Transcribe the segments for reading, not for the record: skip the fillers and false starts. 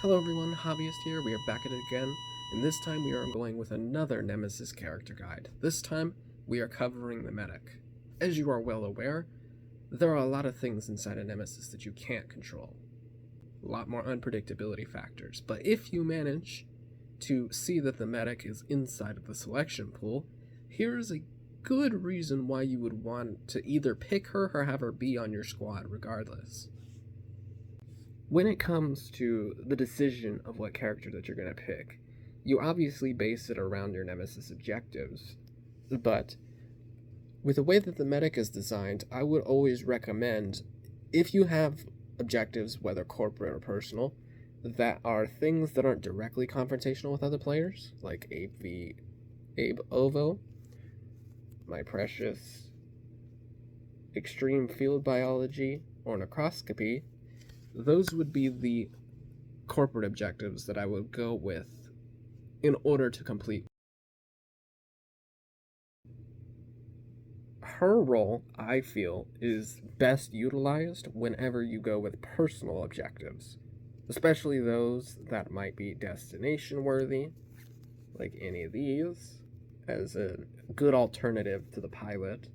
Hello everyone, Hobbyist here. We are back at it again, and this time we are going with another Nemesis character guide. This time, we are covering the medic. As you are well aware, there are a lot of things inside a Nemesis that you can't control. A lot more unpredictability factors, but if you manage to see that the medic is inside of the selection pool, here's a good reason why you would want to either pick her or have her be on your squad regardless. When it comes to the decision of what character that you're going to pick, you obviously base it around your Nemesis objectives, but with the way that the medic is designed, I would always recommend, if you have objectives, whether corporate or personal, that are things that aren't directly confrontational with other players, like Abe Ovo, My Precious, Extreme Field Biology, or Necroscopy. Those would be the corporate objectives that I would go with in order to complete. Her role, I feel, is best utilized whenever you go with personal objectives, especially those that might be destination worthy, like any of these, as a good alternative to the pilot,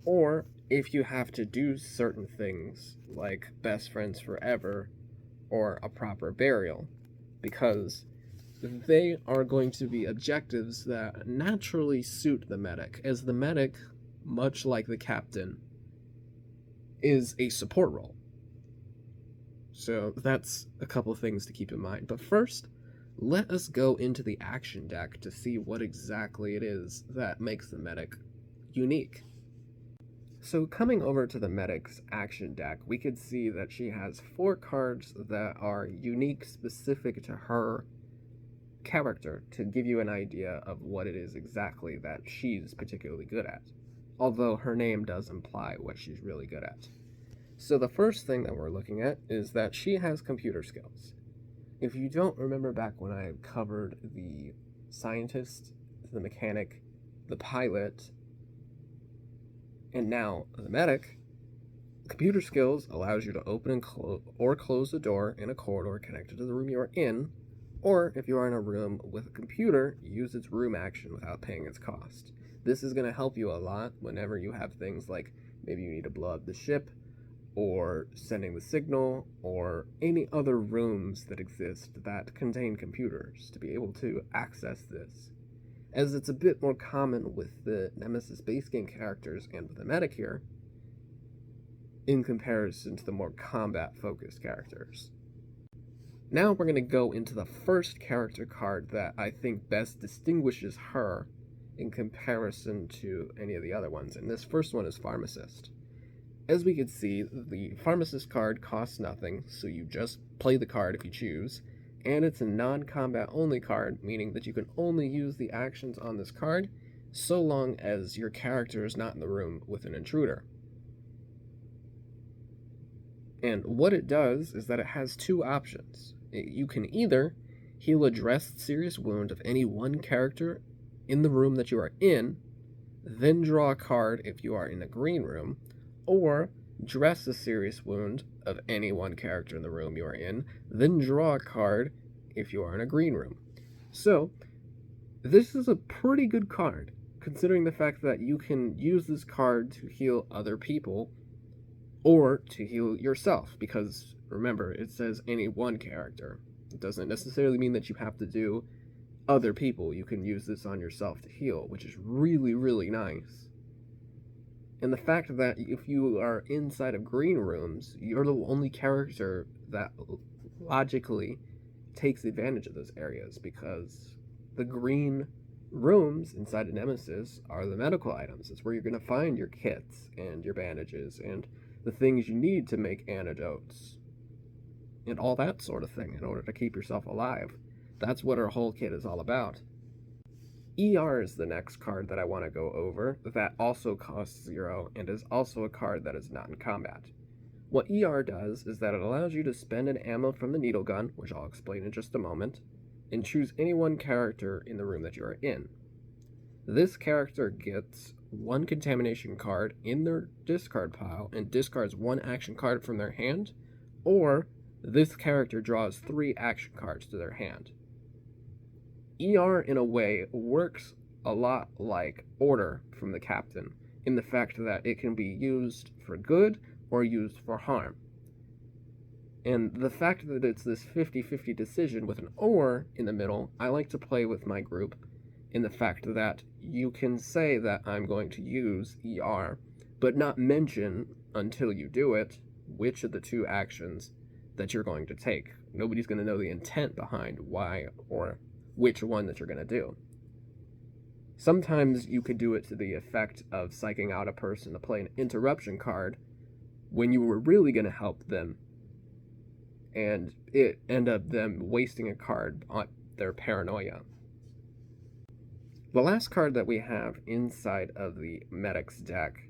or if you have to do certain things like best friends forever or a proper burial, because they are going to be objectives that naturally suit the medic, as the medic, much like the captain, is a support role. So that's a couple things to keep in mind. But first, let us go into the action deck to see what exactly it is that makes the medic unique. So coming over to the medic's action deck, we could see that she has 4 cards that are unique, specific to her character, to give you an idea of what it is exactly that she's particularly good at, although her name does imply what she's really good at. So the first thing that we're looking at is that she has computer skills. If you don't remember back when I covered the scientist, the mechanic, the pilot, and now the medic, computer skills allows you to open and close the door in a corridor connected to the room you are in, or if you are in a room with a computer, use its room action without paying its cost. This is going to help you a lot whenever you have things like maybe you need to blow up the ship, or sending the signal, or any other rooms that exist that contain computers to be able to access this, as it's a bit more common with the Nemesis base game characters and with the medic here in comparison to the more combat-focused characters. Now we're going to go into the first character card that I think best distinguishes her in comparison to any of the other ones, and this first one is Pharmacist. As we can see, the Pharmacist card costs nothing, so you just play the card if you choose, and it's a non-combat only card, meaning that you can only use the actions on this card so long as your character is not in the room with an intruder. And what it does is that it has 2 options. You can either heal a dressed serious wound of any one character in the room that you are in, then draw a card if you are in a green room, or dress a serious wound of any one character in the room you are in, then draw a card if you are in a green room. So, this is a pretty good card, considering the fact that you can use this card to heal other people, or to heal yourself, because remember, it says any one character. It doesn't necessarily mean that you have to do other people. You can use this on yourself to heal, which is really, really nice. And the fact that if you are inside of green rooms, you're the only character that logically takes advantage of those areas, because the green rooms inside of Nemesis are the medical items. It's where you're going to find your kits and your bandages and the things you need to make antidotes and all that sort of thing in order to keep yourself alive. That's what our whole kit is all about. ER is the next card that I want to go over, that also costs 0 and is also a card that is not in combat. What ER does is that it allows you to spend an ammo from the needle gun, which I'll explain in just a moment, and choose any one character in the room that you are in. This character gets 1 contamination card in their discard pile and discards 1 action card from their hand, or this character draws 3 action cards to their hand. ER, in a way, works a lot like order from the captain, in the fact that it can be used for good or used for harm. And the fact that it's this 50-50 decision with an or in the middle, I like to play with my group in the fact that you can say that I'm going to use ER, but not mention until you do it which of the 2 actions that you're going to take. Nobody's going to know the intent behind why or which one that you're going to do. Sometimes you could do it to the effect of psyching out a person to play an interruption card when you were really going to help them, and it end up them wasting a card on their paranoia. The last card that we have inside of the Medic's deck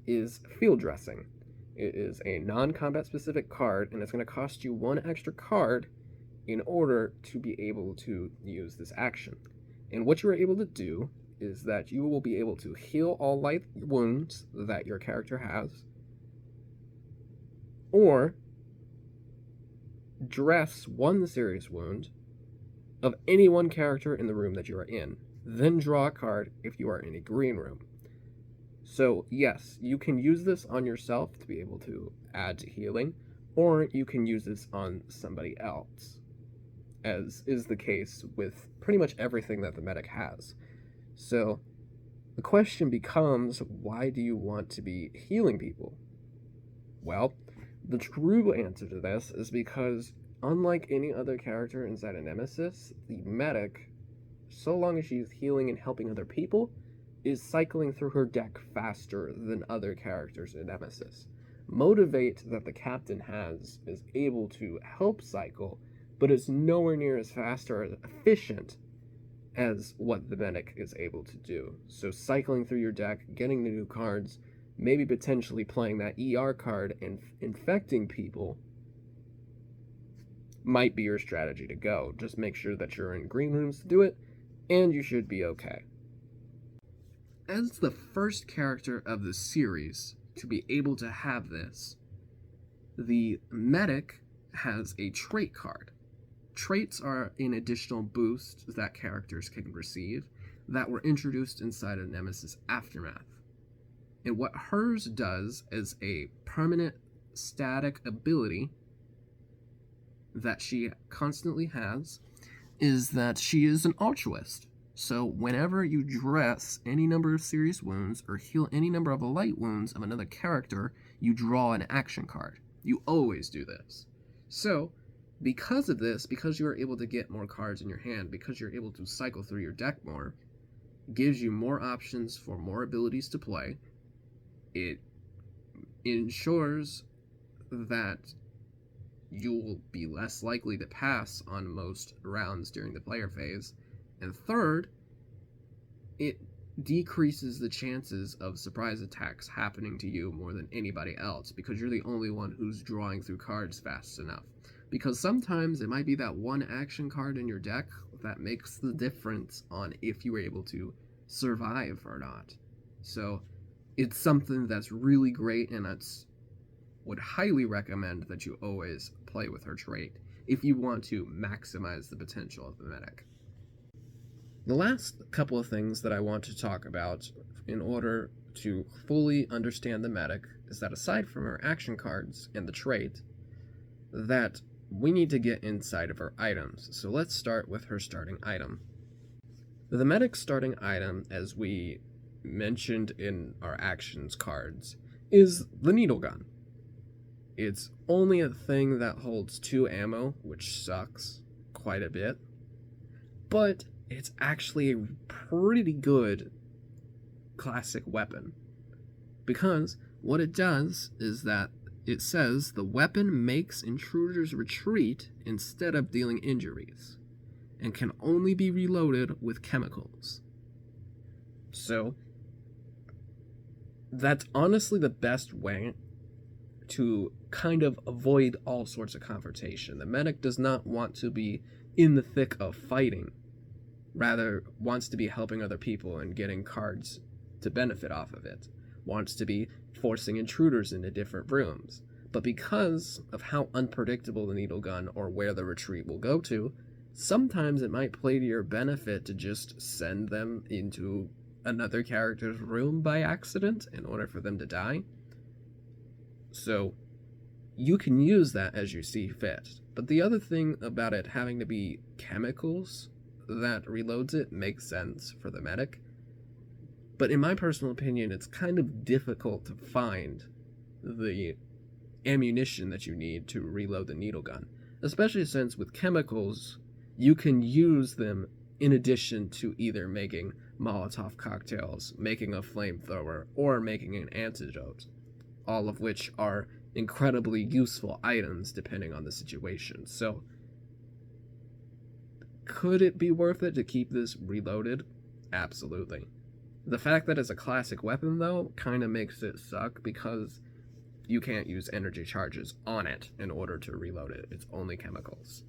is Field Dressing. It is a non-combat specific card, and it's going to cost you 1 extra card in order to be able to use this action. And what you are able to do is that you will be able to heal all light wounds that your character has, or dress 1 serious wound of any 1 character in the room that you are in. Then draw a card if you are in a green room. So yes, you can use this on yourself to be able to add to healing, or you can use this on somebody else, as is the case with pretty much everything that the medic has. So the question becomes, why do you want to be healing people? Well, the true answer to this is because, unlike any other character inside a Nemesis, the medic, so long as she's healing and helping other people, is cycling through her deck faster than other characters in Nemesis. Motivate that the captain has is able to help cycle, but it's nowhere near as fast or as efficient as what the medic is able to do. So cycling through your deck, getting the new cards, maybe potentially playing that ER card and infecting people might be your strategy to go. Just make sure that you're in green rooms to do it, and you should be okay. As the first character of the series to be able to have this, the medic has a trait card. Traits are an additional boost that characters can receive that were introduced inside of Nemesis Aftermath. And what hers does as a permanent static ability that she constantly has is that she is an altruist. So whenever you dress any number of serious wounds or heal any number of light wounds of another character, you draw an action card. You always do this. So because of this, because you are able to get more cards in your hand, because you're able to cycle through your deck more, gives you more options for more abilities to play. It ensures that you will be less likely to pass on most rounds during the player phase. And third, it decreases the chances of surprise attacks happening to you more than anybody else, because you're the only one who's drawing through cards fast enough. Because sometimes it might be that 1 action card in your deck that makes the difference on if you were able to survive or not. So it's something that's really great, and I would highly recommend that you always play with her trait if you want to maximize the potential of the medic. The last couple of things that I want to talk about in order to fully understand the medic is that aside from her action cards and the trait, that we need to get inside of her items. So let's start with her starting item. The medic's starting item, as we mentioned in our actions cards, is the needle gun. It's only a thing that holds 2 ammo, which sucks quite a bit, but it's actually a pretty good classic weapon, because what it does is that it says the weapon makes intruders retreat instead of dealing injuries, and can only be reloaded with chemicals. So that's honestly the best way to kind of avoid all sorts of confrontation. The medic does not want to be in the thick of fighting, rather wants to be helping other people and getting cards to benefit off of it, wants to be forcing intruders into different rooms. But because of how unpredictable the needle gun or where the retreat will go to, sometimes it might play to your benefit to just send them into another character's room by accident in order for them to die. So you can use that as you see fit. But the other thing about it having to be chemicals that reloads it makes sense for the medic. But in my personal opinion, it's kind of difficult to find the ammunition that you need to reload the needle gun, especially since with chemicals, you can use them in addition to either making Molotov cocktails, making a flamethrower, or making an antidote, all of which are incredibly useful items depending on the situation. So, could it be worth it to keep this reloaded? Absolutely. The fact that it's a classic weapon, though, kind of makes it suck because you can't use energy charges on it in order to reload it. It's only chemicals.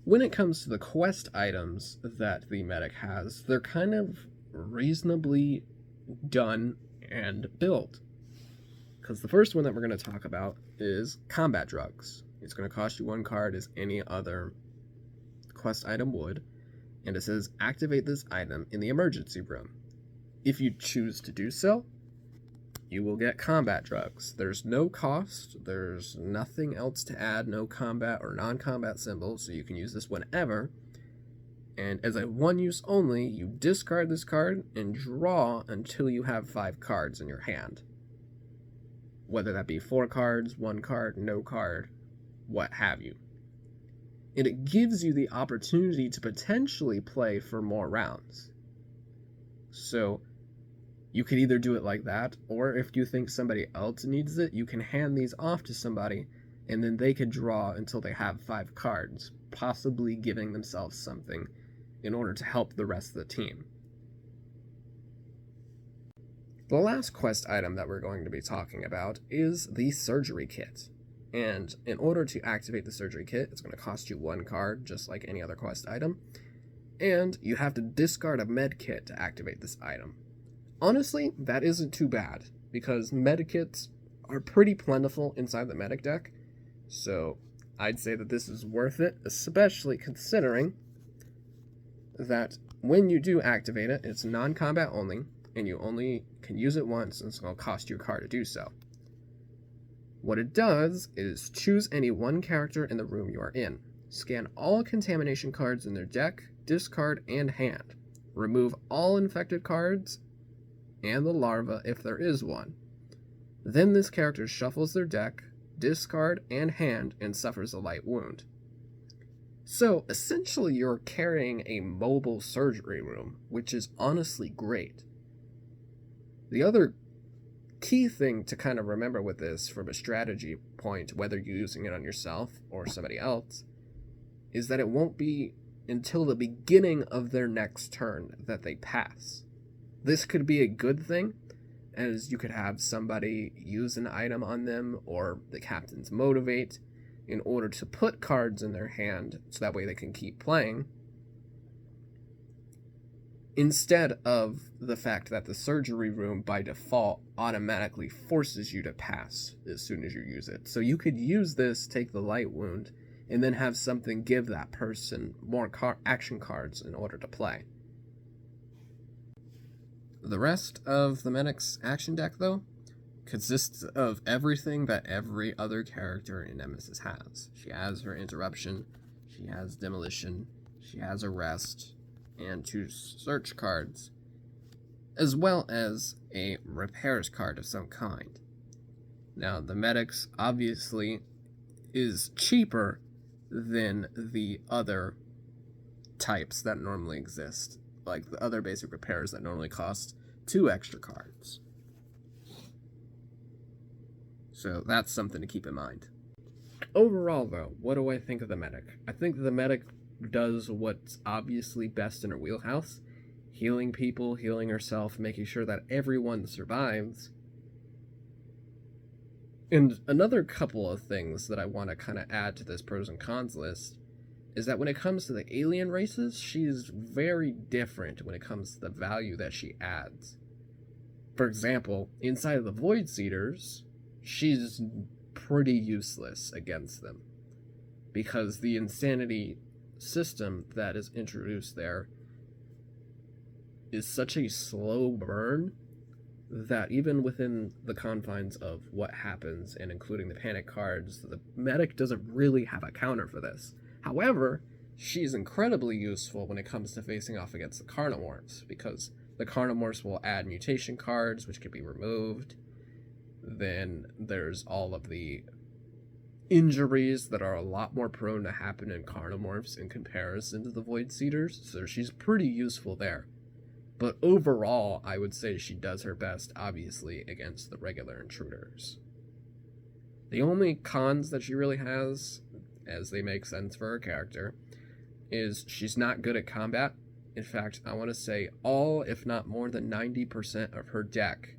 When it comes to the quest items that the medic has, they're kind of reasonably done and built. Because the first one that we're going to talk about is combat drugs. It's going to cost you 1 card as any other quest item would, and it says activate this item in the emergency room. If you choose to do so, you will get combat drugs. There's no cost, there's nothing else to add, no combat or non-combat symbols, so you can use this whenever. And as a one use only, you discard this card and draw until you have 5 cards in your hand. Whether that be 4 cards, 1 card, no card, what have you. And it gives you the opportunity to potentially play for more rounds. So you could either do it like that, or if you think somebody else needs it, you can hand these off to somebody, and then they could draw until they have 5 cards, possibly giving themselves something in order to help the rest of the team. The last quest item that we're going to be talking about is the surgery kit. And in order to activate the surgery kit, it's going to cost you 1 card, just like any other quest item. And you have to discard a med kit to activate this item. Honestly, that isn't too bad, because medikits are pretty plentiful inside the medic deck. So I'd say that this is worth it, especially considering that when you do activate it, it's non-combat only, and you only can use it once, and it's going to cost you a card to do so. What it does is choose any one character in the room you are in. Scan all contamination cards in their deck, discard, and hand. Remove all infected cards and the larva if there is one. Then this character shuffles their deck, discard, and hand, and suffers a light wound. So essentially you're carrying a mobile surgery room, which is honestly great. The other key thing to kind of remember with this from a strategy point, whether you're using it on yourself or somebody else, is that it won't be until the beginning of their next turn that they pass. This could be a good thing, as you could have somebody use an item on them, or the captains motivate in order to put cards in their hand so that way they can keep playing, instead of the fact that the surgery room by default automatically forces you to pass as soon as you use it. So you could use this, take the light wound, and then have something give that person more action cards in order to play. The rest of the medic's action deck, though, consists of everything that every other character in Nemesis has. She has her interruption, she has demolition, she has arrest, and 2 search cards, as well as a repairs card of some kind. Now, the medics obviously is cheaper than the other types that normally exist, like the other basic repairs that normally cost 2 extra cards. So that's something to keep in mind. Overall, though, what do I think of the medic? I think the medic does what's obviously best in her wheelhouse, healing people, healing herself, making sure that everyone survives. And another couple of things that I want to kind of add to this pros and cons list is that when it comes to the alien races, she's very different when it comes to the value that she adds. For example, inside of the Void Seeders, she's pretty useless against them, because the insanity system that is introduced there is such a slow burn that even within the confines of what happens, and including the panic cards, the medic doesn't really have a counter for this. However, she's incredibly useful when it comes to facing off against the carnivores, because the carnivores will add mutation cards, which can be removed. Then there's all of the injuries that are a lot more prone to happen in carnivores in comparison to the Void Seeders, so she's pretty useful there. But overall, I would say she does her best, obviously, against the regular intruders. The only cons that she really has, as they make sense for her character, is she's not good at combat. In fact, I want to say all, if not more than 90% of her deck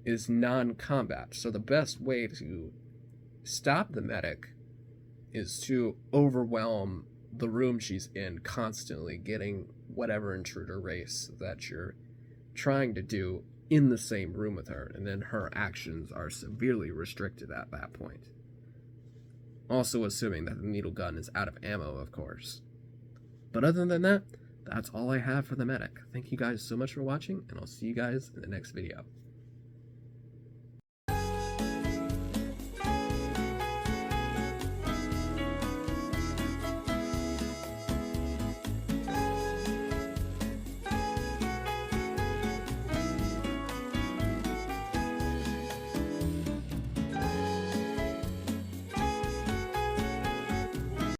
is non-combat. So the best way to stop the medic is to overwhelm the room she's in, constantly getting whatever intruder race that you're trying to do in the same room with her, and then her actions are severely restricted at that point. Also assuming that the needle gun is out of ammo, of course. But other than that, that's all I have for the medic. Thank you guys so much for watching, and I'll see you guys in the next video.